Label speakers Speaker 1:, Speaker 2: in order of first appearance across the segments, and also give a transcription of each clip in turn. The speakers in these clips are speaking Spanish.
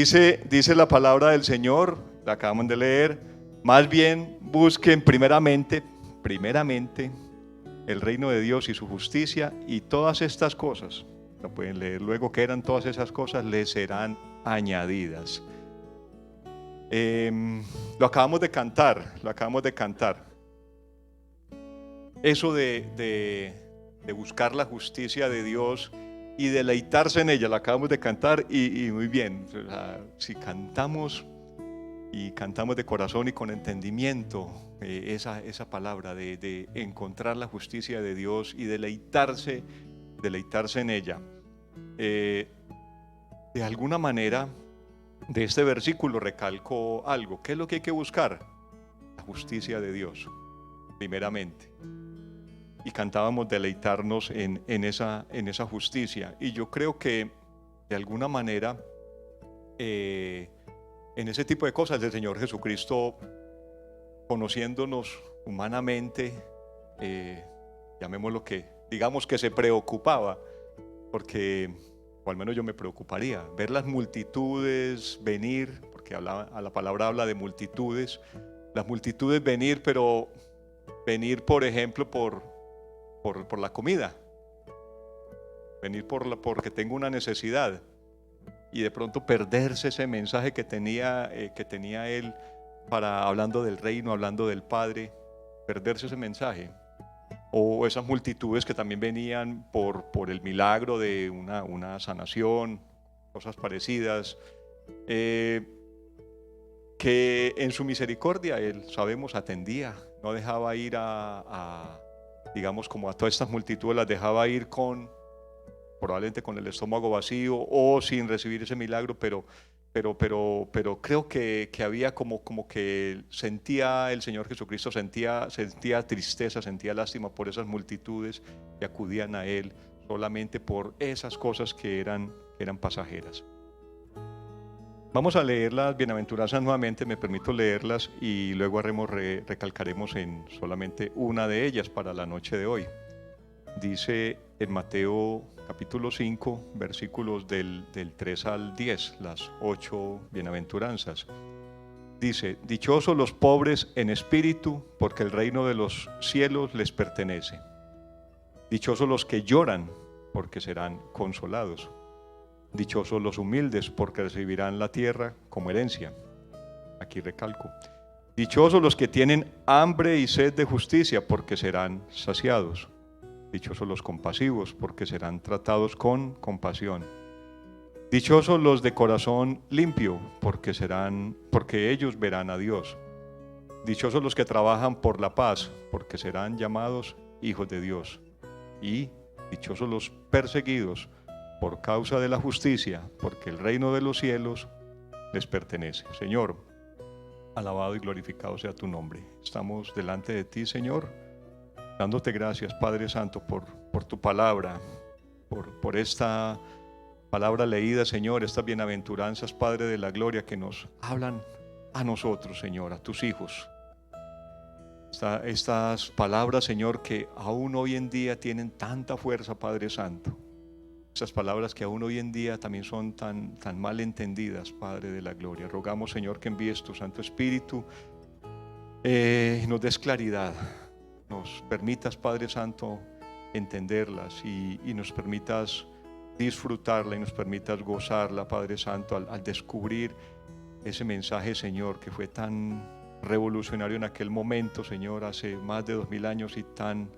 Speaker 1: Dice la palabra del Señor, la acabamos de leer, más bien busquen primeramente el reino de Dios y su justicia, y todas estas cosas, lo pueden leer luego, que eran todas esas cosas, les serán añadidas. Lo acabamos de cantar. Eso de buscar la justicia de Dios y deleitarse en ella, lo acabamos de cantar y muy bien. O sea, si cantamos y cantamos de corazón y con entendimiento esa palabra de encontrar la justicia de Dios y deleitarse en ella, de alguna manera de este versículo recalco algo. ¿Qué es lo que hay que buscar? La justicia de Dios, primeramente. Y cantábamos deleitarnos en esa justicia. Y yo creo que de alguna manera en ese tipo de cosas del Señor Jesucristo, conociéndonos humanamente, llamémoslo que, digamos que se preocupaba, porque, o al menos yo me preocuparía, ver las multitudes venir, porque a la palabra habla de multitudes, las multitudes venir, pero venir, por ejemplo, por la comida, venir porque tengo una necesidad, y de pronto perderse ese mensaje que tenía él hablando del reino, hablando del Padre, perderse ese mensaje. O esas multitudes que también venían por el milagro de una sanación, cosas parecidas, que en su misericordia Él, sabemos, atendía, no dejaba ir digamos, como a todas estas multitudes, las dejaba ir probablemente con el estómago vacío o sin recibir ese milagro, pero creo que había como que sentía el Señor Jesucristo, sentía tristeza, sentía lástima por esas multitudes que acudían a Él solamente por esas cosas que eran pasajeras. Vamos a leer las bienaventuranzas nuevamente, me permito leerlas y luego recalcaremos en solamente una de ellas para la noche de hoy. Dice en Mateo capítulo 5, versículos del 3 al 10, las 8 bienaventuranzas. Dice: dichosos los pobres en espíritu, porque el reino de los cielos les pertenece. Dichosos los que lloran, porque serán consolados. Dichosos los humildes, porque recibirán la tierra como herencia. Aquí recalco: dichosos los que tienen hambre y sed de justicia, porque serán saciados. Dichosos los compasivos, porque serán tratados con compasión. Dichosos los de corazón limpio, porque ellos verán a Dios. Dichosos los que trabajan por la paz, porque serán llamados hijos de Dios. Y dichosos los perseguidos por causa de la justicia, porque el reino de los cielos les pertenece. Señor, alabado y glorificado sea tu nombre. Estamos delante de ti, Señor, dándote gracias, Padre Santo, por tu palabra, por esta palabra leída, Señor, estas bienaventuranzas, Padre de la gloria, que nos hablan a nosotros, Señor, a tus hijos. Estas palabras, Señor, que aún hoy en día tienen tanta fuerza, Padre Santo. Esas palabras que aún hoy en día también son tan mal entendidas, Padre de la gloria. Rogamos, Señor, que envíes tu Santo Espíritu, nos des claridad, nos permitas, Padre Santo, entenderlas y nos permitas disfrutarla y nos permitas gozarla, Padre Santo, al descubrir ese mensaje, Señor, que fue tan revolucionario en aquel momento, Señor, hace más de 2000 años, y tan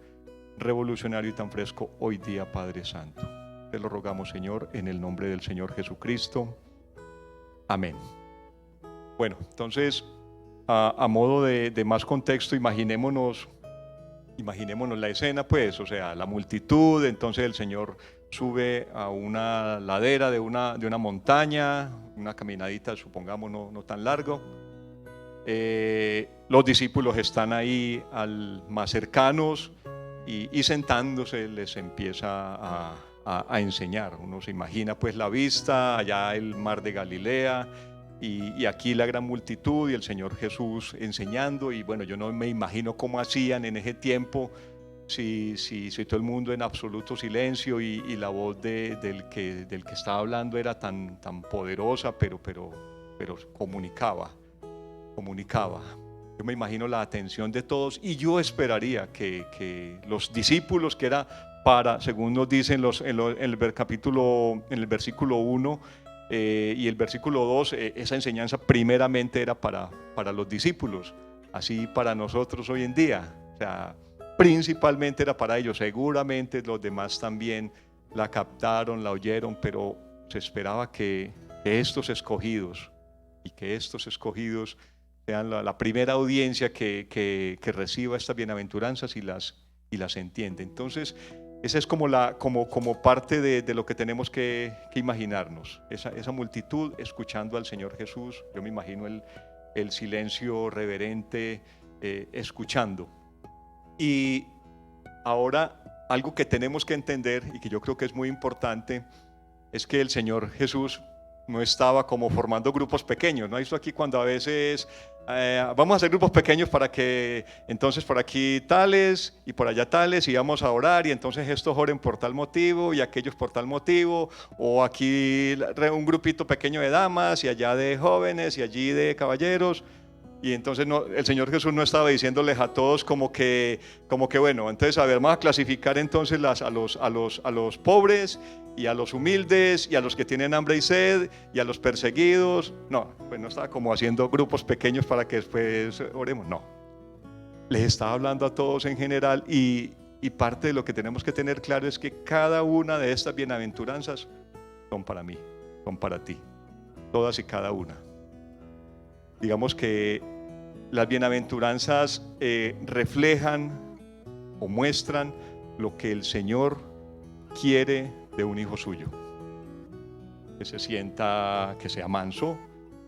Speaker 1: revolucionario y tan fresco hoy día, Padre Santo. Te lo rogamos, Señor, en el nombre del Señor Jesucristo. Amén. Bueno, entonces, a modo de más contexto, imaginémonos la escena, pues, o sea, la multitud. Entonces el Señor sube a una ladera de una montaña, una caminadita, supongamos, no tan largo. Los discípulos están ahí más cercanos y sentándose les empieza a enseñar. Uno se imagina pues la vista, allá el mar de Galilea, y aquí la gran multitud y el Señor Jesús enseñando. Y bueno, yo no me imagino cómo hacían en ese tiempo, si todo el mundo en absoluto silencio y la voz del que estaba hablando era tan poderosa, pero comunicaba. Yo me imagino la atención de todos, y yo esperaría que los discípulos, que era para, según nos dicen en el versículo 1 y el versículo 2, esa enseñanza primeramente era para los discípulos, así para nosotros hoy en día. O sea, principalmente era para ellos. Seguramente los demás también la captaron, la oyeron, pero se esperaba que estos escogidos sean la primera audiencia que reciba estas bienaventuranzas y las entiende. Entonces, esa es como parte de lo que tenemos que imaginarnos, esa multitud escuchando al Señor Jesús. Yo me imagino el silencio reverente, escuchando. Y ahora, algo que tenemos que entender y que yo creo que es muy importante, es que el Señor Jesús no estaba como formando grupos pequeños, ¿no? Esto aquí cuando a veces vamos a hacer grupos pequeños para que entonces por aquí tales y por allá tales, y vamos a orar, y entonces estos oren por tal motivo y aquellos por tal motivo, o aquí un grupito pequeño de damas y allá de jóvenes y allí de caballeros. Y entonces el Señor Jesús no estaba diciéndoles a todos como que bueno, entonces a ver, vamos a clasificar entonces a los pobres y a los humildes y a los que tienen hambre y sed y a los perseguidos. No, pues no estaba como haciendo grupos pequeños para que después oremos, no. Les estaba hablando a todos en general, y parte de lo que tenemos que tener claro es que cada una de estas bienaventuranzas son para mí, son para ti, todas y cada una. Digamos que las bienaventuranzas reflejan o muestran lo que el Señor quiere de un hijo suyo: que se sienta, que sea manso,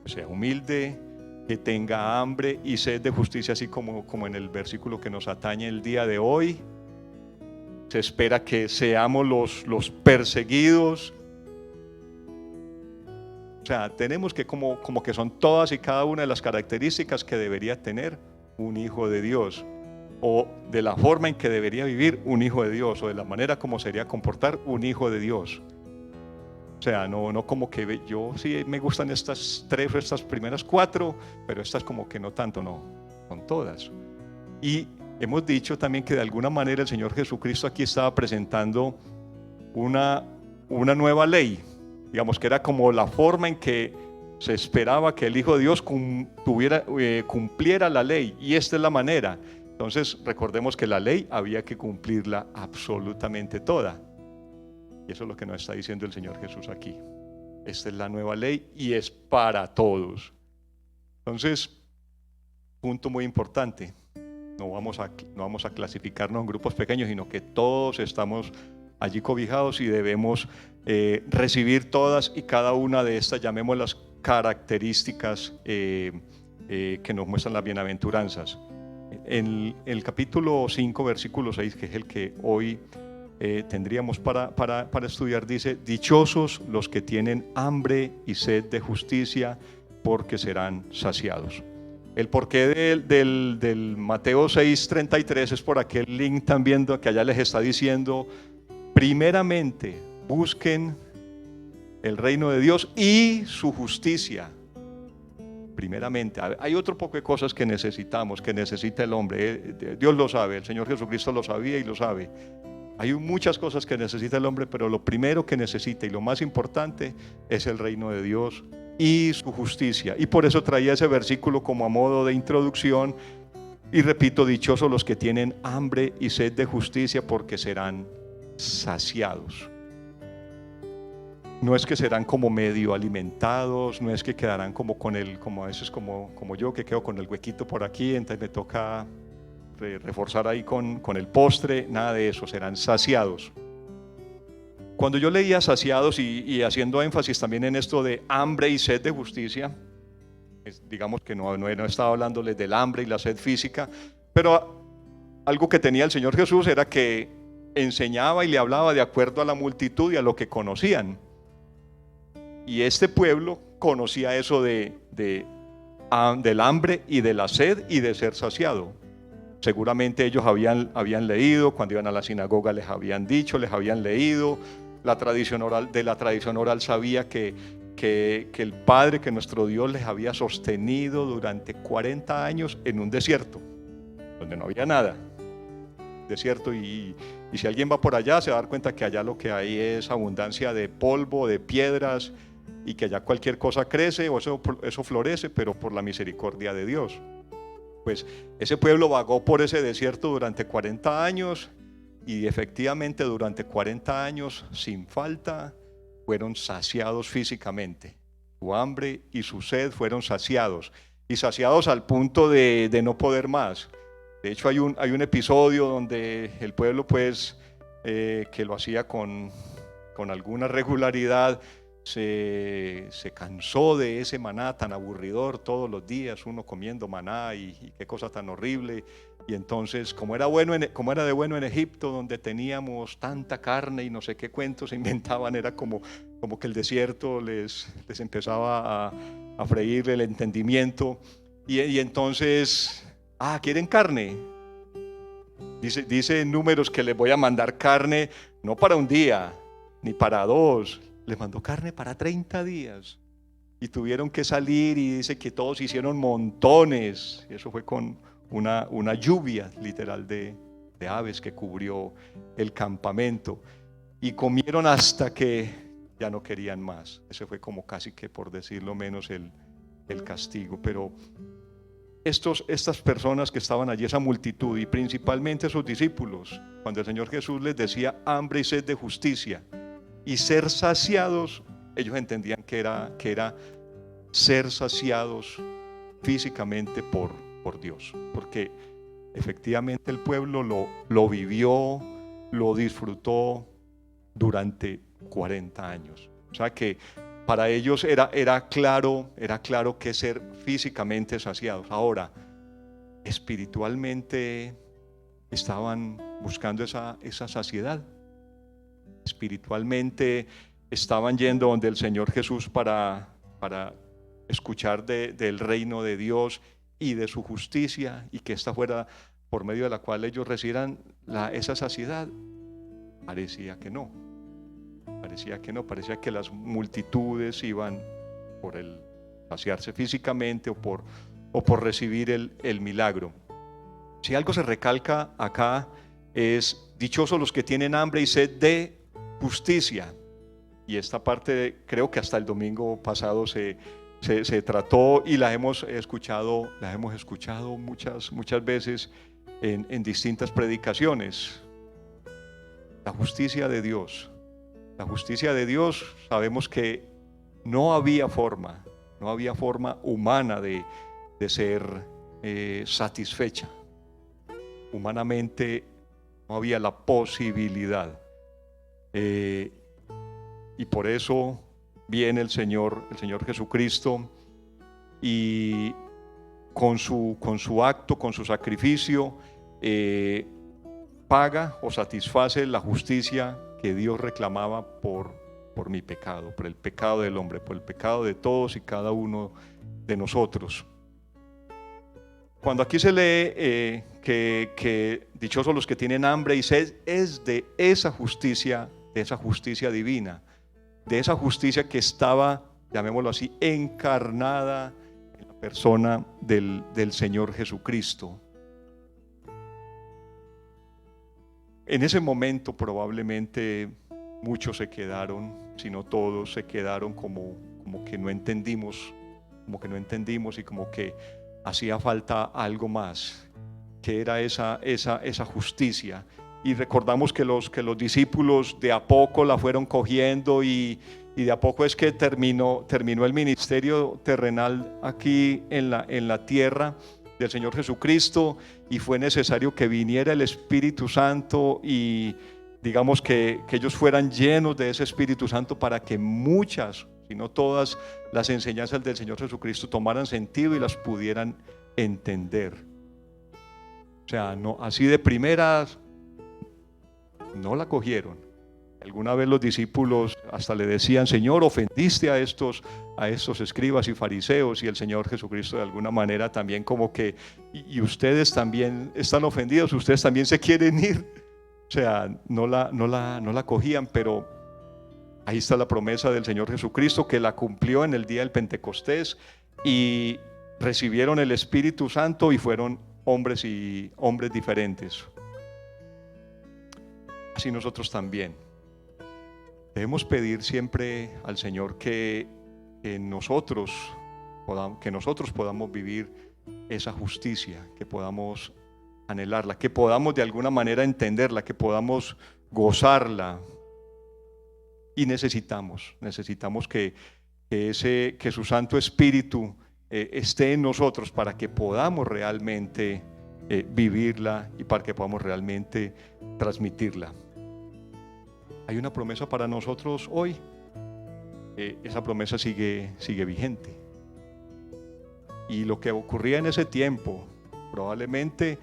Speaker 1: que sea humilde, que tenga hambre y sed de justicia, así como en el versículo que nos atañe el día de hoy. Se espera que seamos los perseguidos. O sea, tenemos que como que son todas y cada una de las características que debería tener un hijo de Dios, o de la forma en que debería vivir un hijo de Dios, o de la manera como sería comportar un hijo de Dios. O sea, no como que yo sí me gustan estas 3 o estas primeras 4, pero estas como que no tanto, no, son todas. Y hemos dicho también que de alguna manera el Señor Jesucristo aquí estaba presentando una nueva ley. Digamos que era como la forma en que se esperaba que el Hijo de Dios cumpliera la ley, y esta es la manera. Entonces recordemos que la ley había que cumplirla absolutamente toda, y eso es lo que nos está diciendo el Señor Jesús aquí. Esta es la nueva ley y es para todos. Entonces, punto muy importante: no vamos a clasificarnos en grupos pequeños, sino que todos estamos allí cobijados y debemos recibir todas y cada una de estas, llamémoslas, características que nos muestran las bienaventuranzas. En el capítulo 5, versículo 6, que es el que hoy tendríamos para estudiar, dice: dichosos los que tienen hambre y sed de justicia, porque serán saciados. El porqué del Mateo 6:33 es por aquel link también que allá les está diciendo: primeramente busquen el reino de Dios y su justicia. Primeramente, hay otro poco de cosas que necesitamos, que necesita el hombre. Dios lo sabe, el Señor Jesucristo lo sabía y lo sabe. Hay muchas cosas que necesita el hombre, pero lo primero que necesita y lo más importante es el reino de Dios y su justicia. Y por eso traía ese versículo como a modo de introducción. Y repito: dichosos los que tienen hambre y sed de justicia, porque serán saciados. No es que serán como medio alimentados, no es que quedarán como a veces como yo, que quedo con el huequito por aquí, entonces me toca reforzar ahí con el postre. Nada de eso, serán saciados. Cuando yo leía saciados y haciendo énfasis también en esto de hambre y sed de justicia, digamos que no estaba hablándoles del hambre y la sed física, pero algo que tenía el Señor Jesús era que enseñaba y le hablaba de acuerdo a la multitud y a lo que conocían. Y este pueblo conocía eso del hambre y de la sed y de ser saciado. O Seguramente ellos habían leído, cuando iban a la sinagoga les habían dicho, les habían leído. De la tradición oral sabía que el Padre, que nuestro Dios les había sostenido durante 40 años en un desierto, donde no había nada. Desierto, y si alguien va por allá se va a dar cuenta que allá lo que hay es abundancia de polvo, de piedras, y que allá cualquier cosa crece o eso florece, pero por la misericordia de Dios. Pues ese pueblo vagó por ese desierto durante 40 años y efectivamente durante 40 años sin falta fueron saciados físicamente. Su hambre y su sed fueron saciados, y saciados al punto de no poder más. De hecho hay un episodio donde el pueblo pues que lo hacía con alguna regularidad se cansó de ese maná tan aburridor, todos los días uno comiendo maná y qué cosa tan horrible. Y entonces como era de bueno en Egipto, donde teníamos tanta carne y no sé qué cuentos se inventaban, era como que el desierto les empezaba a freír el entendimiento. Y entonces, ¿quieren carne? Dice en Números que les voy a mandar carne no para un día ni para dos, les mandó carne para 30 días y tuvieron que salir, y dice que todos hicieron montones. Eso fue con una lluvia literal de aves que cubrió el campamento, y comieron hasta que ya no querían más. Ese fue como casi que, por decirlo menos, el castigo. Pero estas personas que estaban allí, esa multitud, y principalmente sus discípulos, cuando el Señor Jesús les decía hambre y sed de justicia y ser saciados, ellos entendían que era ser saciados físicamente por Dios, porque efectivamente el pueblo lo vivió, lo disfrutó durante 40 años. O sea que para ellos era claro que ser físicamente saciados. Ahora, espiritualmente estaban buscando esa saciedad. Espiritualmente estaban yendo donde el Señor Jesús para escuchar del reino de Dios y de su justicia, y que esta fuera por medio de la cual ellos recibieran esa saciedad. Parecía que no, parecía que las multitudes iban por el saciarse físicamente o por recibir el milagro. Si algo se recalca acá es: dichosos los que tienen hambre y sed de justicia. Y esta parte creo que hasta el domingo pasado se trató y la hemos escuchado muchas veces en distintas predicaciones. La justicia de Dios. La justicia de Dios, sabemos que no había forma humana de ser satisfecha. Humanamente no había la posibilidad. Y por eso viene el Señor Jesucristo, y con su acto, con su sacrificio, paga o satisface la justicia que Dios reclamaba por mi pecado, por el pecado del hombre, por el pecado de todos y cada uno de nosotros. Cuando aquí se lee que dichosos los que tienen hambre y sed, es de esa justicia divina, de esa justicia que estaba, llamémoslo así, encarnada en la persona del Señor Jesucristo. En ese momento probablemente muchos se quedaron, si no todos, se quedaron como que no entendimos, y como que hacía falta algo más, que era esa justicia. Y recordamos que los discípulos de a poco la fueron cogiendo, y de a poco es que terminó el ministerio terrenal aquí en la tierra del Señor Jesucristo, y fue necesario que viniera el Espíritu Santo, y digamos que ellos fueran llenos de ese Espíritu Santo para que muchas, si no todas, las enseñanzas del Señor Jesucristo tomaran sentido y las pudieran entender. O sea, no así de primeras no la cogieron. Alguna vez los discípulos hasta le decían: Señor, ofendiste a estos escribas y fariseos, y el Señor Jesucristo de alguna manera también como que, y ustedes también están ofendidos, ustedes también se quieren ir. O sea, no la cogían, pero ahí está la promesa del Señor Jesucristo, que la cumplió en el día del Pentecostés, y recibieron el Espíritu Santo y fueron hombres diferentes. Así nosotros también debemos pedir siempre al Señor que nosotros podamos vivir esa justicia, que podamos anhelarla, que podamos de alguna manera entenderla, que podamos gozarla. Y necesitamos que su Santo Espíritu esté en nosotros para que podamos realmente vivirla y para que podamos realmente transmitirla. Hay una promesa para nosotros hoy. Esa promesa sigue vigente. Y lo que ocurría en ese tiempo probablemente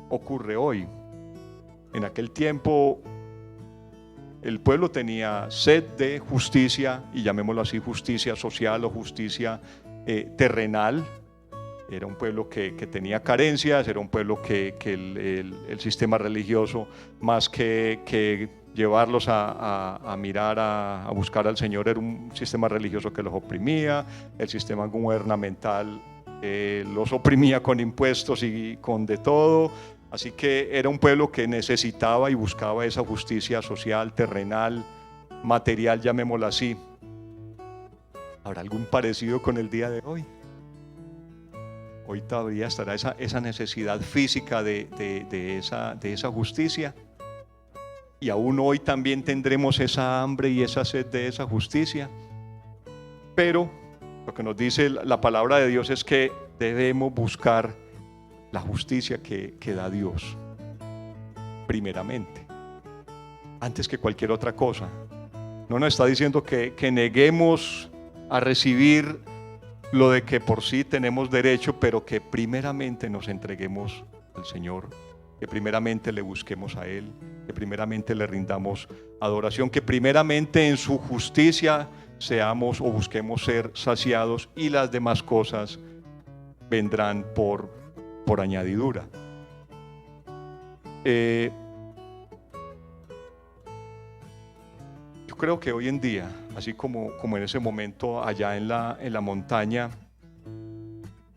Speaker 1: ocurre hoy. En aquel tiempo el pueblo tenía sed de justicia, y llamémoslo así, justicia social o justicia terrenal. Era un pueblo que tenía carencias, era un pueblo que el sistema religioso, más que llevarlos a mirar, a buscar al Señor, era un sistema religioso que los oprimía. El sistema gubernamental los oprimía con impuestos y con de todo. Así que era un pueblo que necesitaba y buscaba esa justicia social, terrenal, material, llamémosla así. ¿Habrá algún parecido con el día de hoy? Hoy todavía estará esa necesidad física de esa justicia. Y aún hoy también tendremos esa hambre y esa sed de esa justicia. Pero lo que nos dice la palabra de Dios es que debemos buscar la justicia que da Dios primeramente, antes que cualquier otra cosa. No nos está diciendo que neguemos a recibir lo de que por sí tenemos derecho, pero que primeramente nos entreguemos al Señor, que primeramente le busquemos a Él, que primeramente le rindamos adoración, que primeramente en su justicia seamos o busquemos ser saciados, y las demás cosas vendrán por añadidura. Yo creo que hoy en día, así como en ese momento allá en la montaña,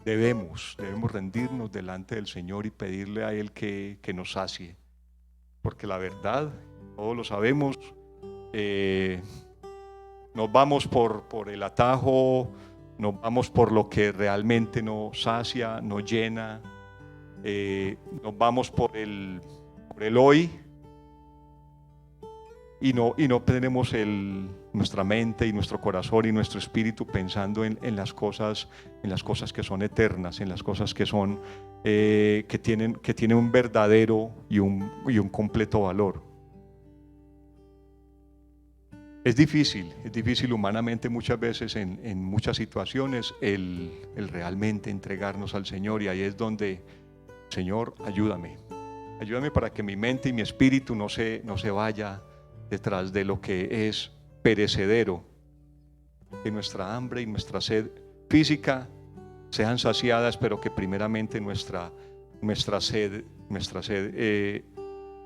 Speaker 1: debemos rendirnos delante del Señor y pedirle a Él que nos sacie, porque la verdad, todos lo sabemos, nos vamos por el atajo, nos vamos por lo que realmente nos sacia, nos llena. Nos vamos por el hoy, y no tenemos nuestra mente y nuestro corazón y nuestro espíritu pensando en las cosas que son eternas, en las cosas que son que tienen un verdadero y un completo valor. Es difícil humanamente muchas veces, en muchas situaciones, el realmente entregarnos al Señor, y ahí es donde: Señor, ayúdame para que mi mente y mi espíritu no se vaya detrás de lo que es perecedero, que nuestra hambre y nuestra sed física sean saciadas, pero que primeramente nuestra sed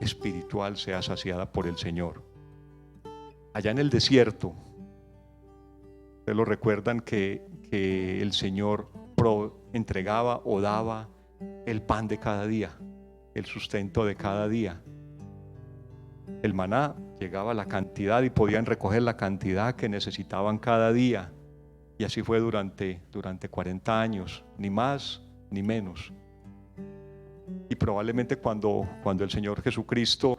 Speaker 1: espiritual sea saciada por el Señor. Allá en el desierto, ustedes lo recuerdan que el Señor entregaba o daba el pan de cada día, el sustento de cada día. El maná llegaba a la cantidad y podían recoger la cantidad que necesitaban cada día, y así fue durante 40 años, ni más ni menos. Y probablemente cuando el Señor Jesucristo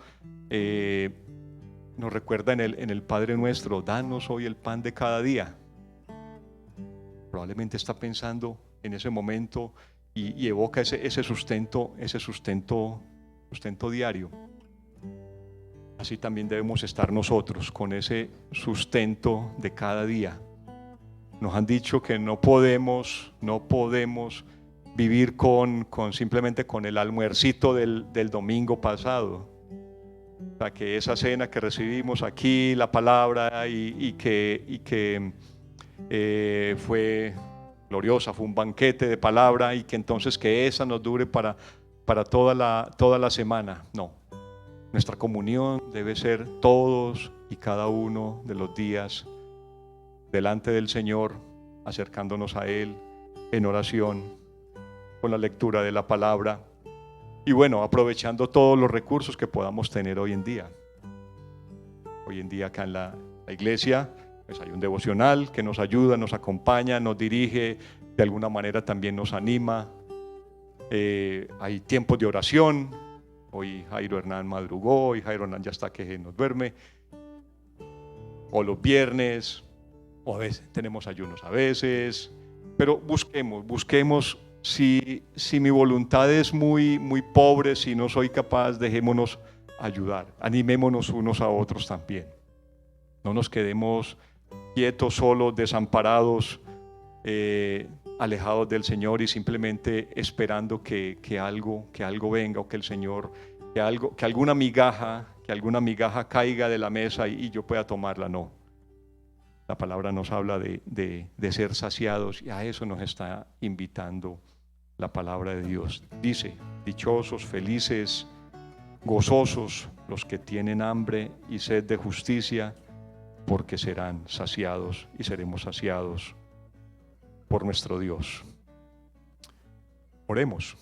Speaker 1: nos recuerda en el Padre Nuestro: danos hoy el pan de cada día, probablemente está pensando en ese momento y evoca ese sustento diario. Así también debemos estar nosotros, con ese sustento de cada día. Nos han dicho que no podemos vivir simplemente con el almuercito del domingo pasado. O sea, que esa cena que recibimos aquí, la palabra, y que fue gloriosa, fue un banquete de palabra, y que entonces que esa nos dure para toda la semana. No, nuestra comunión debe ser todos y cada uno de los días delante del Señor, acercándonos a Él en oración, con la lectura de la palabra, y bueno, aprovechando todos los recursos que podamos tener hoy en día. Hoy en día acá en la iglesia pues hay un devocional que nos ayuda, nos acompaña, nos dirige, de alguna manera también nos anima. Hay tiempos de oración. Hoy Jairo Hernán madrugó y Jairo Hernán ya está que nos duerme. O los viernes, o a veces tenemos ayunos a veces, pero busquemos. Si mi voluntad es muy pobre, si no soy capaz, dejémonos ayudar, animémonos unos a otros también. No nos quedemos quietos, solos, desamparados, alejados del Señor y simplemente esperando que algo venga, o que el Señor, que alguna migaja caiga de la mesa y yo pueda tomarla. No. La palabra nos habla de ser saciados, y a eso nos está invitando la palabra de Dios. Dice: dichosos, felices, gozosos los que tienen hambre y sed de justicia, porque serán saciados y seremos saciados por nuestro Dios. Oremos.